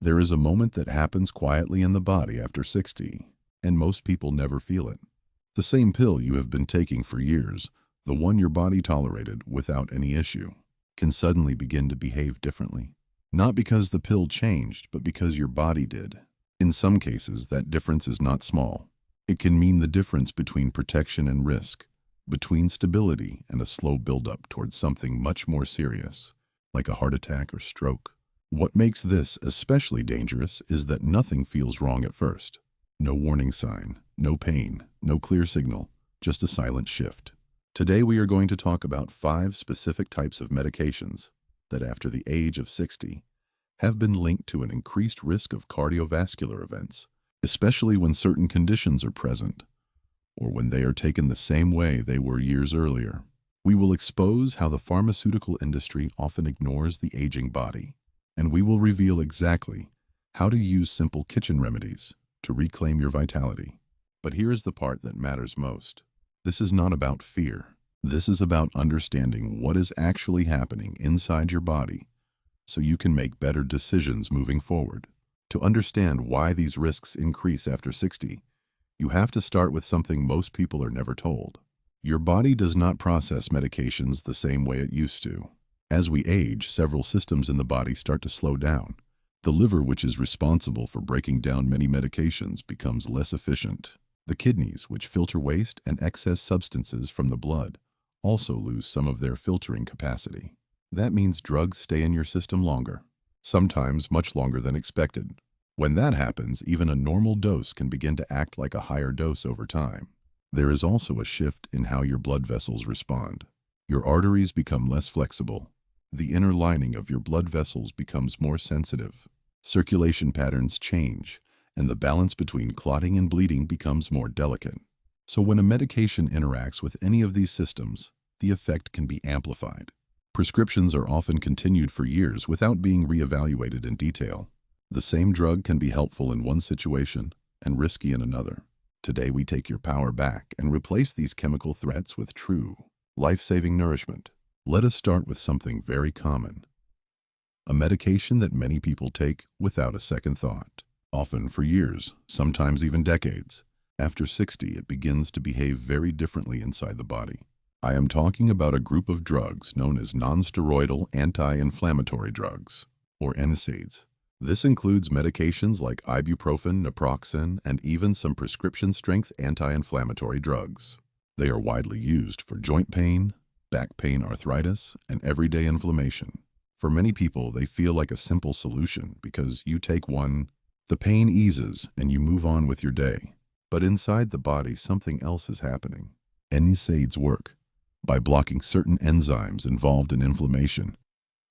There is a moment that happens quietly in the body after 60, and most people never feel it. The same pill you have been taking for years, the one your body tolerated without any issue, can suddenly begin to behave differently. Not because the pill changed, but because your body did. In some cases, that difference is not small. It can mean the difference between protection and risk, between stability and a slow buildup towards something much more serious, like a heart attack or stroke. What makes this especially dangerous is that nothing feels wrong at first. No warning sign, no pain, no clear signal, just a silent shift. Today we are going to talk about 5 specific types of medications that after the age of 60 have been linked to an increased risk of cardiovascular events, especially when certain conditions are present or when they are taken the same way they were years earlier. We will expose how the pharmaceutical industry often ignores the aging body, and we will reveal exactly how to use simple kitchen remedies to reclaim your vitality. But here is the part that matters most. This is not about fear. This is about understanding what is actually happening inside your body so you can make better decisions moving forward. To understand why these risks increase after 60, you have to start with something most people are never told. Your body does not process medications the same way it used to. As we age, several systems in the body start to slow down. The liver, which is responsible for breaking down many medications, becomes less efficient. The kidneys, which filter waste and excess substances from the blood, also lose some of their filtering capacity. That means drugs stay in your system longer, sometimes much longer than expected. When that happens, even a normal dose can begin to act like a higher dose over time. There is also a shift in how your blood vessels respond. Your arteries become less flexible. The inner lining of your blood vessels becomes more sensitive. Circulation patterns change, and the balance between clotting and bleeding becomes more delicate. So when a medication interacts with any of these systems, the effect can be amplified. Prescriptions are often continued for years without being reevaluated in detail. The same drug can be helpful in one situation and risky in another. Today we take your power back and replace these chemical threats with true, life-saving nourishment. Let us start with something very common. A medication that many people take without a second thought, often for years, sometimes even decades. After 60, it begins to behave very differently inside the body. I am talking about a group of drugs known as non-steroidal anti-inflammatory drugs, or NSAIDs. This includes medications like ibuprofen, naproxen, and even some prescription-strength anti-inflammatory drugs. They are widely used for joint pain, back pain, arthritis, and everyday inflammation. For many people, they feel like a simple solution because you take one, the pain eases, and you move on with your day. But inside the body, something else is happening. NSAIDs work by blocking certain enzymes involved in inflammation,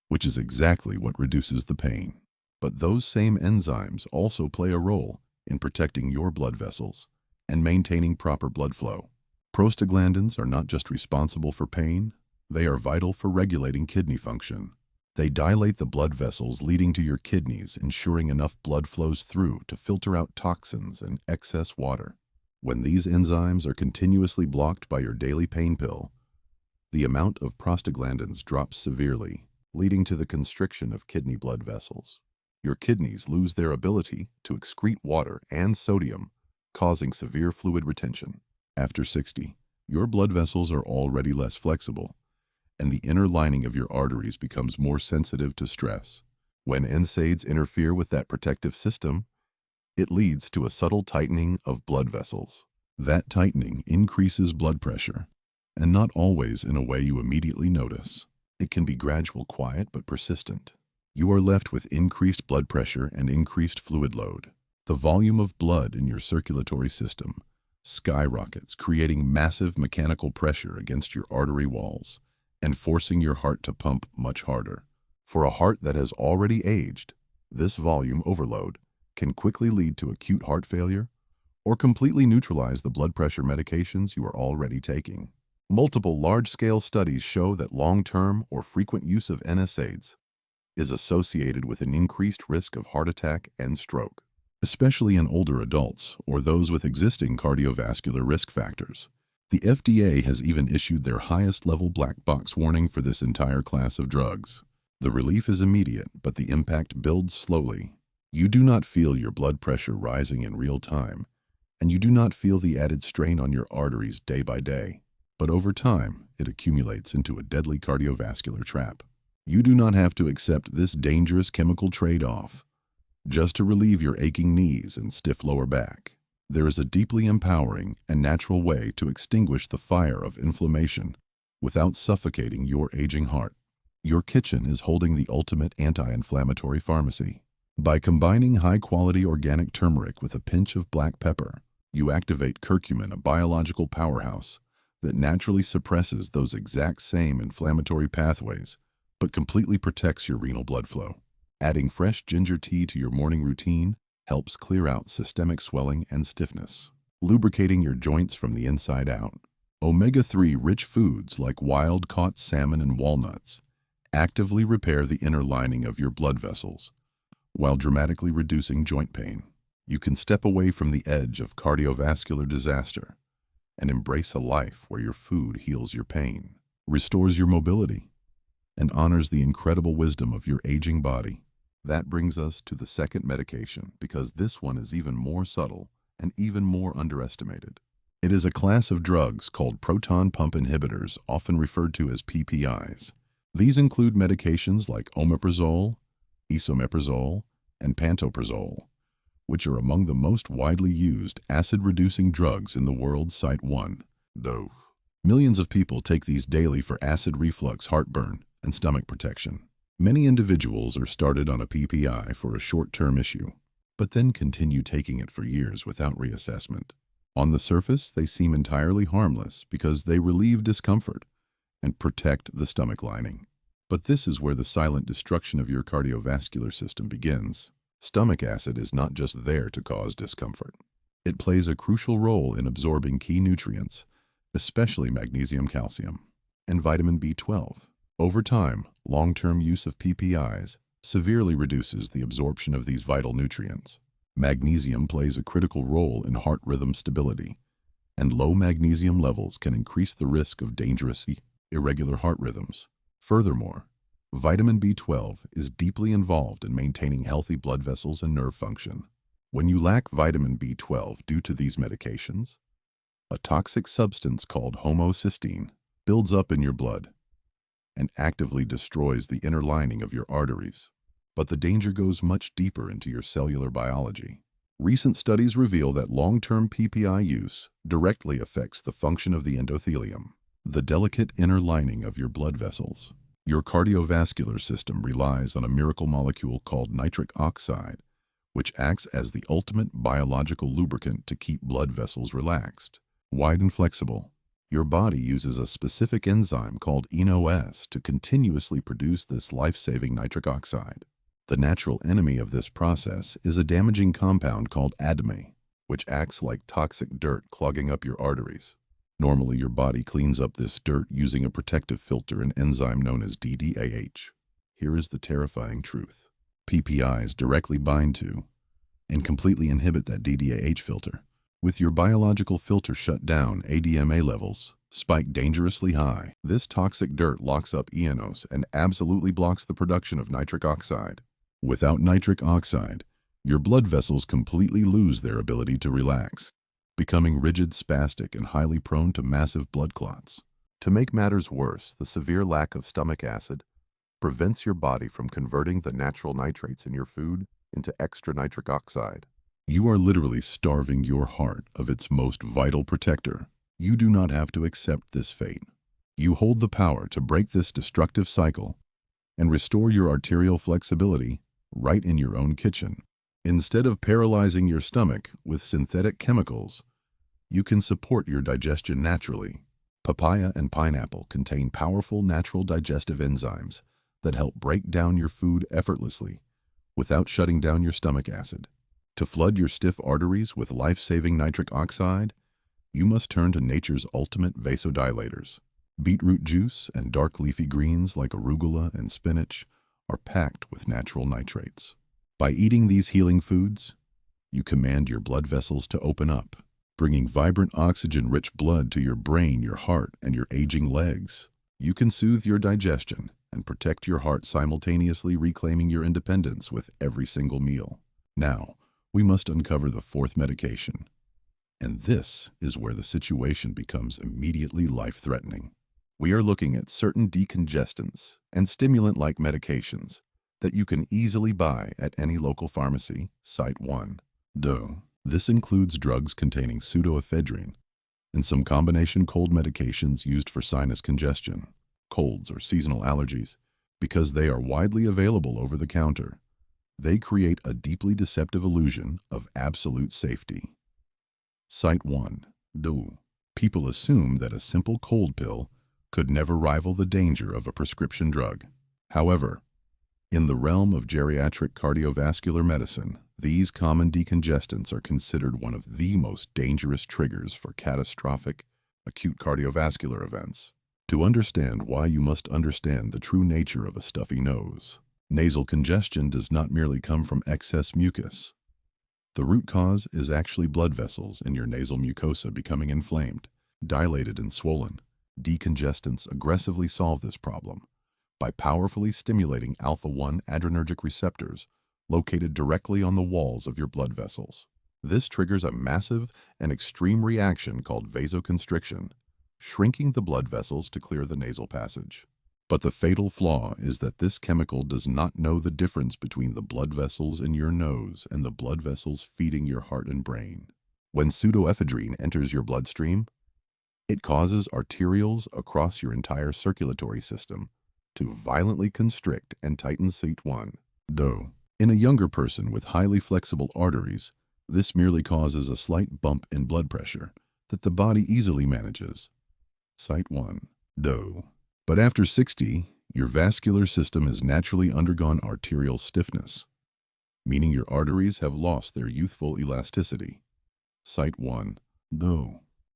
which is exactly what reduces the pain. But those same enzymes also play a role in protecting your blood vessels and maintaining proper blood flow. Prostaglandins are not just responsible for pain, they are vital for regulating kidney function. They dilate the blood vessels leading to your kidneys, ensuring enough blood flows through to filter out toxins and excess water. When these enzymes are continuously blocked by your daily pain pill, the amount of prostaglandins drops severely, leading to the constriction of kidney blood vessels. Your kidneys lose their ability to excrete water and sodium, causing severe fluid retention. After 60, your blood vessels are already less flexible, and the inner lining of your arteries becomes more sensitive to stress. When NSAIDs interfere with that protective system, it leads to a subtle tightening of blood vessels. That tightening increases blood pressure, and not always in a way you immediately notice. It can be gradual, quiet, but persistent. You are left with increased blood pressure and increased fluid load. The volume of blood in your circulatory system skyrockets, creating massive mechanical pressure against your artery walls and forcing your heart to pump much harder. For a heart that has already aged, this volume overload can quickly lead to acute heart failure or completely neutralize the blood pressure medications you are already taking. Multiple large-scale studies show that long-term or frequent use of NSAIDs is associated with an increased risk of heart attack and stroke, especially in older adults or those with existing cardiovascular risk factors. The FDA has even issued their highest-level black box warning for this entire class of drugs. The relief is immediate, but the impact builds slowly. You do not feel your blood pressure rising in real time, and you do not feel the added strain on your arteries day by day. But over time, it accumulates into a deadly cardiovascular trap. You do not have to accept this dangerous chemical trade-off just to relieve your aching knees and stiff lower back. There is a deeply empowering and natural way to extinguish the fire of inflammation without suffocating your aging heart. Your kitchen is holding the ultimate anti-inflammatory pharmacy. By combining high-quality organic turmeric with a pinch of black pepper, you activate curcumin, a biological powerhouse that naturally suppresses those exact same inflammatory pathways, but completely protects your renal blood flow. Adding fresh ginger tea to your morning routine helps clear out systemic swelling and stiffness, lubricating your joints from the inside out. Omega-3 rich foods like wild-caught salmon and walnuts actively repair the inner lining of your blood vessels, while dramatically reducing joint pain. You can step away from the edge of cardiovascular disaster and embrace a life where your food heals your pain, restores your mobility, and honors the incredible wisdom of your aging body. That brings us to the second medication, because this one is even more subtle and even more underestimated. It is a class of drugs called proton pump inhibitors, often referred to as PPIs. These include medications like omeprazole, esomeprazole, and pantoprazole, which are among the most widely used acid-reducing drugs in the world. Cite 1. Dove. Millions of people take these daily for acid reflux, heartburn, and stomach protection. Many individuals are started on a PPI for a short-term issue, but then continue taking it for years without reassessment. On the surface, they seem entirely harmless because they relieve discomfort and protect the stomach lining. But this is where the silent destruction of your cardiovascular system begins. Stomach acid is not just there to cause discomfort. It plays a crucial role in absorbing key nutrients, especially magnesium, calcium, and vitamin B12. Over time, long-term use of PPIs severely reduces the absorption of these vital nutrients. Magnesium plays a critical role in heart rhythm stability, and low magnesium levels can increase the risk of dangerous, irregular heart rhythms. Furthermore, vitamin B12 is deeply involved in maintaining healthy blood vessels and nerve function. When you lack vitamin B12 due to these medications, a toxic substance called homocysteine builds up in your blood and actively destroys the inner lining of your arteries. But the danger goes much deeper into your cellular biology. Recent studies reveal that long-term PPI use directly affects the function of the endothelium, the delicate inner lining of your blood vessels. Your cardiovascular system relies on a miracle molecule called nitric oxide, which acts as the ultimate biological lubricant to keep blood vessels relaxed, wide and flexible. Your body uses a specific enzyme called NOS to continuously produce this life-saving nitric oxide. The natural enemy of this process is a damaging compound called ADME, which acts like toxic dirt clogging up your arteries. Normally, your body cleans up this dirt using a protective filter, an enzyme known as DDAH. Here is the terrifying truth. PPIs directly bind to and completely inhibit that DDAH filter. With your biological filter shut down, ADMA levels spike dangerously high. This toxic dirt locks up ENOs and absolutely blocks the production of nitric oxide. Without nitric oxide, your blood vessels completely lose their ability to relax, becoming rigid, spastic, and highly prone to massive blood clots. To make matters worse, the severe lack of stomach acid prevents your body from converting the natural nitrates in your food into extra nitric oxide. You are literally starving your heart of its most vital protector. You do not have to accept this fate. You hold the power to break this destructive cycle and restore your arterial flexibility right in your own kitchen. Instead of paralyzing your stomach with synthetic chemicals, you can support your digestion naturally. Papaya and pineapple contain powerful natural digestive enzymes that help break down your food effortlessly without shutting down your stomach acid. To flood your stiff arteries with life-saving nitric oxide, you must turn to nature's ultimate vasodilators. Beetroot juice and dark leafy greens like arugula and spinach are packed with natural nitrates. By eating these healing foods, you command your blood vessels to open up, bringing vibrant oxygen-rich blood to your brain, your heart, and your aging legs. You can soothe your digestion and protect your heart, simultaneously reclaiming your independence with every single meal. Now, we must uncover the fourth medication. And this is where the situation becomes immediately life-threatening. We are looking at certain decongestants and stimulant-like medications that you can easily buy at any local pharmacy. Site 1. Duh. This includes drugs containing pseudoephedrine and some combination cold medications used for sinus congestion, colds, or seasonal allergies. Because they are widely available over the counter, they create a deeply deceptive illusion of absolute safety. Site 1. Duh. People assume that a simple cold pill could never rival the danger of a prescription drug. However, in the realm of geriatric cardiovascular medicine, these common decongestants are considered one of the most dangerous triggers for catastrophic acute cardiovascular events. To understand why, you must understand the true nature of a stuffy nose. Nasal congestion does not merely come from excess mucus. The root cause is actually blood vessels in your nasal mucosa becoming inflamed, dilated, and swollen. Decongestants aggressively solve this problem by powerfully stimulating alpha-1 adrenergic receptors located directly on the walls of your blood vessels. This triggers a massive and extreme reaction called vasoconstriction, shrinking the blood vessels to clear the nasal passage. But the fatal flaw is that this chemical does not know the difference between the blood vessels in your nose and the blood vessels feeding your heart and brain. When pseudoephedrine enters your bloodstream, it causes arterioles across your entire circulatory system to violently constrict and tighten. Site 1. Duh. In a younger person with highly flexible arteries, this merely causes a slight bump in blood pressure that the body easily manages. Site 1. Duh. But after 60, your vascular system has naturally undergone arterial stiffness, meaning your arteries have lost their youthful elasticity. Site 1. Duh.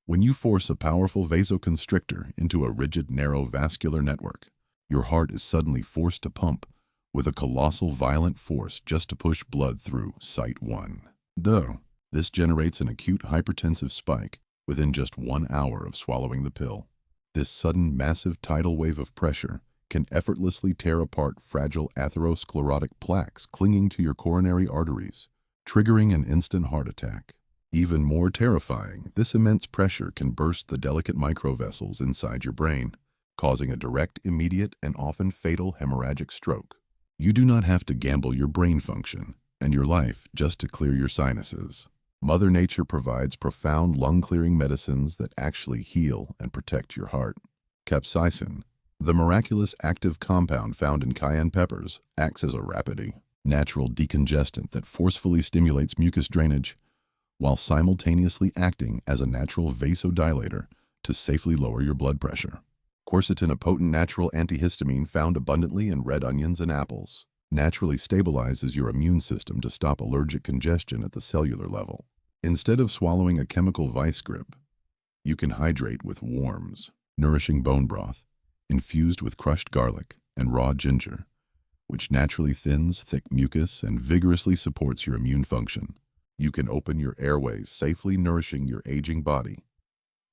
When you force a powerful vasoconstrictor into a rigid, narrow vascular network, your heart is suddenly forced to pump with a colossal violent force just to push blood through. Site 1. Duh. This generates an acute hypertensive spike within just 1 hour of swallowing the pill. This sudden massive tidal wave of pressure can effortlessly tear apart fragile atherosclerotic plaques clinging to your coronary arteries, triggering an instant heart attack. Even more terrifying, this immense pressure can burst the delicate microvessels inside your brain, causing a direct, immediate, and often fatal hemorrhagic stroke. You do not have to gamble your brain function and your life just to clear your sinuses. Mother Nature provides profound lung-clearing medicines that actually heal and protect your heart. Capsaicin, the miraculous active compound found in cayenne peppers, acts as a rapid, natural decongestant that forcefully stimulates mucus drainage, while simultaneously acting as a natural vasodilator to safely lower your blood pressure. Quercetin, a potent natural antihistamine found abundantly in red onions and apples, naturally stabilizes your immune system to stop allergic congestion at the cellular level. Instead of swallowing a chemical vice grip, you can hydrate with warms, nourishing bone broth, infused with crushed garlic and raw ginger, which naturally thins thick mucus and vigorously supports your immune function. You can open your airways, safely nourishing your aging body,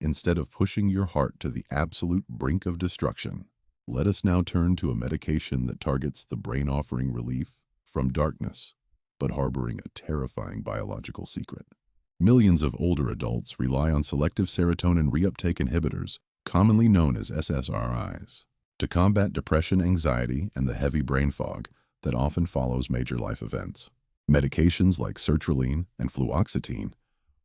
instead of pushing your heart to the absolute brink of destruction. Let us now turn to a medication that targets the brain, offering relief from darkness, but harboring a terrifying biological secret. Millions of older adults rely on selective serotonin reuptake inhibitors, commonly known as SSRIs, to combat depression, anxiety, and the heavy brain fog that often follows major life events. Medications like sertraline and fluoxetine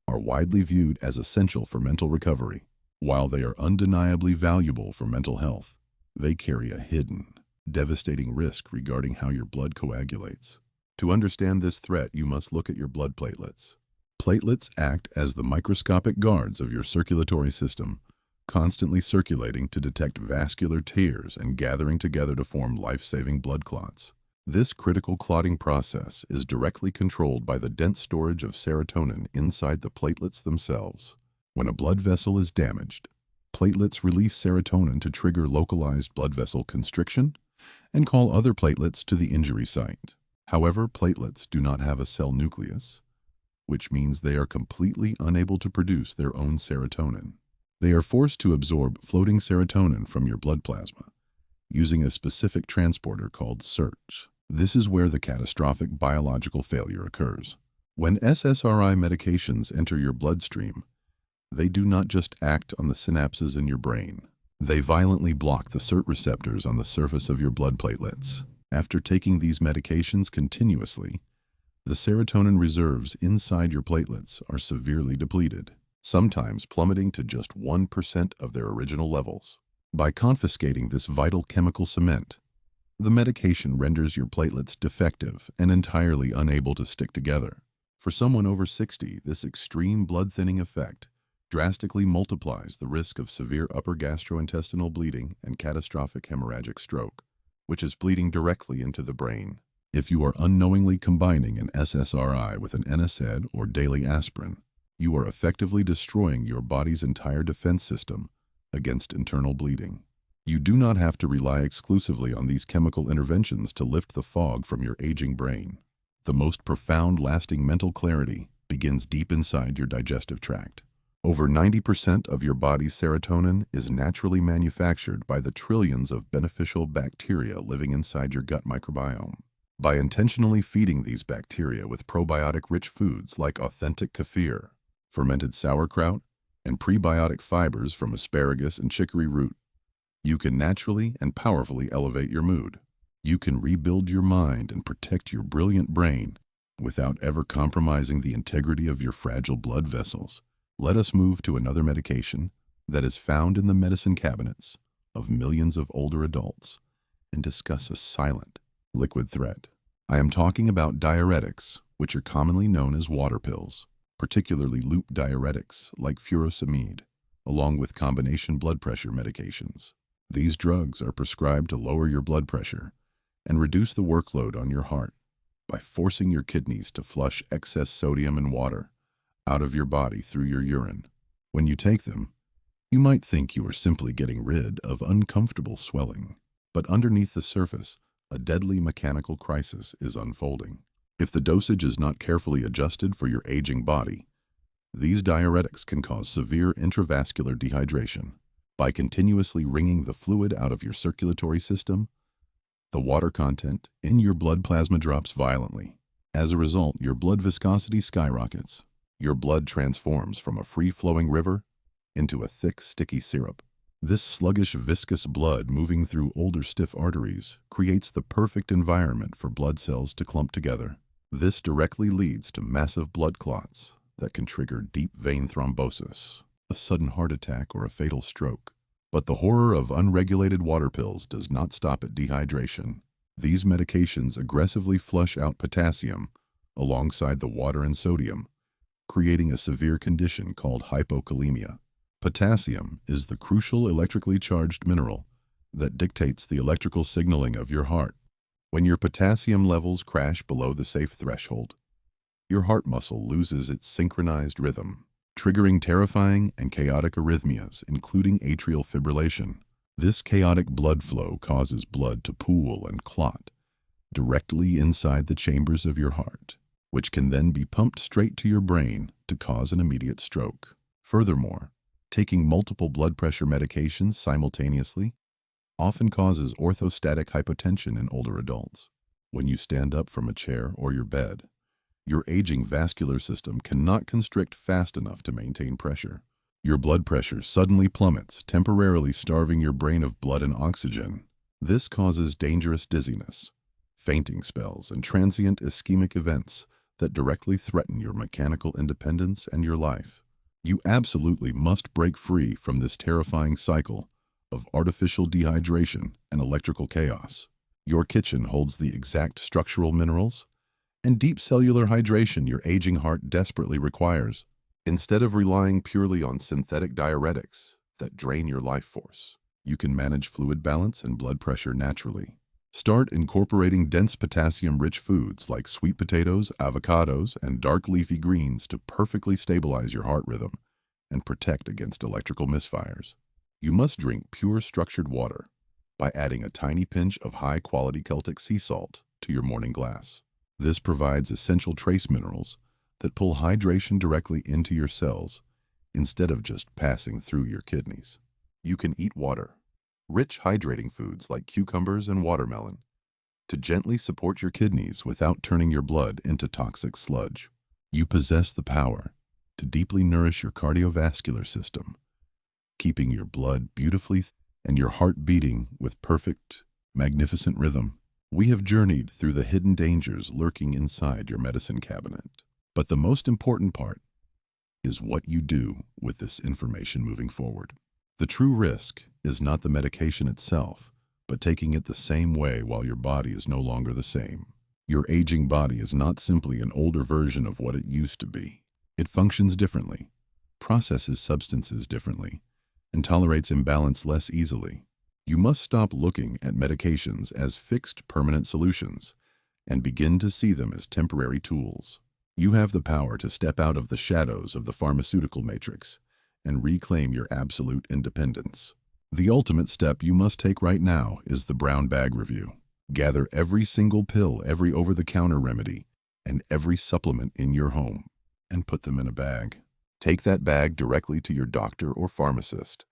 are widely viewed as essential for mental recovery. While they are undeniably valuable for mental health, they carry a hidden, devastating risk regarding how your blood coagulates. To understand this threat, you must look at your blood platelets. Platelets act as the microscopic guards of your circulatory system, constantly circulating to detect vascular tears and gathering together to form life-saving blood clots. This critical clotting process is directly controlled by the dense storage of serotonin inside the platelets themselves. When a blood vessel is damaged, platelets release serotonin to trigger localized blood vessel constriction and call other platelets to the injury site. However, platelets do not have a cell nucleus, which means they are completely unable to produce their own serotonin. They are forced to absorb floating serotonin from your blood plasma, using a specific transporter called SERT. This is where the catastrophic biological failure occurs. When SSRI medications enter your bloodstream, they do not just act on the synapses in your brain. They violently block the SERT receptors on the surface of your blood platelets. After taking these medications continuously, the serotonin reserves inside your platelets are severely depleted, sometimes plummeting to just 1% of their original levels. By confiscating this vital chemical cement, the medication renders your platelets defective and entirely unable to stick together. For someone over 60, this extreme blood thinning effect drastically multiplies the risk of severe upper gastrointestinal bleeding and catastrophic hemorrhagic stroke, which is bleeding directly into the brain. If you are unknowingly combining an SSRI with an NSAID or daily aspirin, you are effectively destroying your body's entire defense system against internal bleeding. You do not have to rely exclusively on these chemical interventions to lift the fog from your aging brain. The most profound, lasting mental clarity begins deep inside your digestive tract. Over 90% of your body's serotonin is naturally manufactured by the trillions of beneficial bacteria living inside your gut microbiome. By intentionally feeding these bacteria with probiotic-rich foods like authentic kefir, fermented sauerkraut, and prebiotic fibers from asparagus and chicory root, you can naturally and powerfully elevate your mood. You can rebuild your mind and protect your brilliant brain without ever compromising the integrity of your fragile blood vessels. Let us move to another medication that is found in the medicine cabinets of millions of older adults and discuss a silent, liquid threat. I am talking about diuretics, which are commonly known as water pills, particularly loop diuretics like furosemide, along with combination blood pressure medications. These drugs are prescribed to lower your blood pressure and reduce the workload on your heart by forcing your kidneys to flush excess sodium and water out of your body through your urine. When you take them, you might think you are simply getting rid of uncomfortable swelling, but underneath the surface, a deadly mechanical crisis is unfolding. If the dosage is not carefully adjusted for your aging body, these diuretics can cause severe intravascular dehydration. By continuously wringing the fluid out of your circulatory system, the water content in your blood plasma drops violently. As a result, your blood viscosity skyrockets. Your blood transforms from a free-flowing river into a thick, sticky syrup. This sluggish, viscous blood moving through older, stiff arteries creates the perfect environment for blood cells to clump together. This directly leads to massive blood clots that can trigger deep vein thrombosis, a sudden heart attack, or a fatal stroke. But the horror of unregulated water pills does not stop at dehydration. These medications aggressively flush out potassium alongside the water and sodium, creating a severe condition called hypokalemia. Potassium is the crucial electrically charged mineral that dictates the electrical signaling of your heart. When your potassium levels crash below the safe threshold, your heart muscle loses its synchronized rhythm, triggering terrifying and chaotic arrhythmias, including atrial fibrillation. This chaotic blood flow causes blood to pool and clot directly inside the chambers of your heart, which can then be pumped straight to your brain to cause an immediate stroke. Furthermore, taking multiple blood pressure medications simultaneously often causes orthostatic hypotension in older adults. When you stand up from a chair or your bed, your aging vascular system cannot constrict fast enough to maintain pressure. Your blood pressure suddenly plummets, temporarily starving your brain of blood and oxygen. This causes dangerous dizziness, fainting spells, and transient ischemic events that directly threaten your mechanical independence and your life. You absolutely must break free from this terrifying cycle of artificial dehydration and electrical chaos. Your kitchen holds the exact structural minerals and deep cellular hydration your aging heart desperately requires. Instead of relying purely on synthetic diuretics that drain your life force, you can manage fluid balance and blood pressure naturally. Start incorporating dense potassium-rich foods like sweet potatoes, avocados, and dark leafy greens to perfectly stabilize your heart rhythm and protect against electrical misfires. You must drink pure structured water by adding a tiny pinch of high-quality Celtic sea salt to your morning glass. This provides essential trace minerals that pull hydration directly into your cells instead of just passing through your kidneys. You can eat water, rich hydrating foods like cucumbers and watermelon, to gently support your kidneys without turning your blood into toxic sludge. You possess the power to deeply nourish your cardiovascular system, keeping your blood beautifully and your heart beating with perfect, magnificent rhythm. We have journeyed through the hidden dangers lurking inside your medicine cabinet. But the most important part is what you do with this information moving forward. The true risk is not the medication itself, but taking it the same way while your body is no longer the same. Your aging body is not simply an older version of what it used to be. It functions differently, processes substances differently, and tolerates imbalance less easily. You must stop looking at medications as fixed, permanent solutions and begin to see them as temporary tools. You have the power to step out of the shadows of the pharmaceutical matrix and reclaim your absolute independence. The ultimate step you must take right now is the brown bag review. Gather every single pill, every over-the-counter remedy, and every supplement in your home and put them in a bag. Take that bag directly to your doctor or pharmacist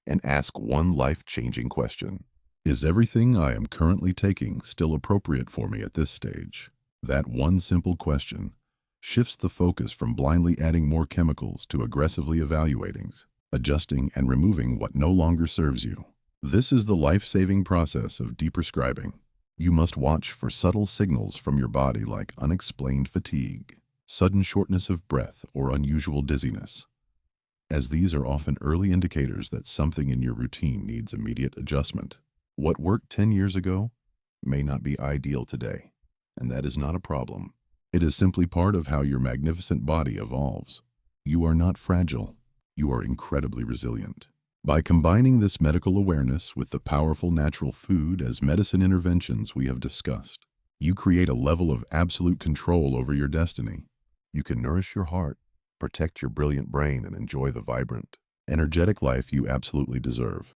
and ask one life-changing question. Is everything I am currently taking still appropriate for me at this stage? That one simple question shifts the focus from blindly adding more chemicals to aggressively evaluating, adjusting, and removing what no longer serves you. This is the life-saving process of deprescribing. You must watch for subtle signals from your body like unexplained fatigue, sudden shortness of breath, or unusual dizziness, as these are often early indicators that something in your routine needs immediate adjustment. What worked 10 years ago may not be ideal today, and that is not a problem. It is simply part of how your magnificent body evolves. You are not fragile. You are incredibly resilient. By combining this medical awareness with the powerful natural food as medicine interventions we have discussed, you create a level of absolute control over your destiny. You can nourish your heart, protect your brilliant brain, and enjoy the vibrant, energetic life you absolutely deserve.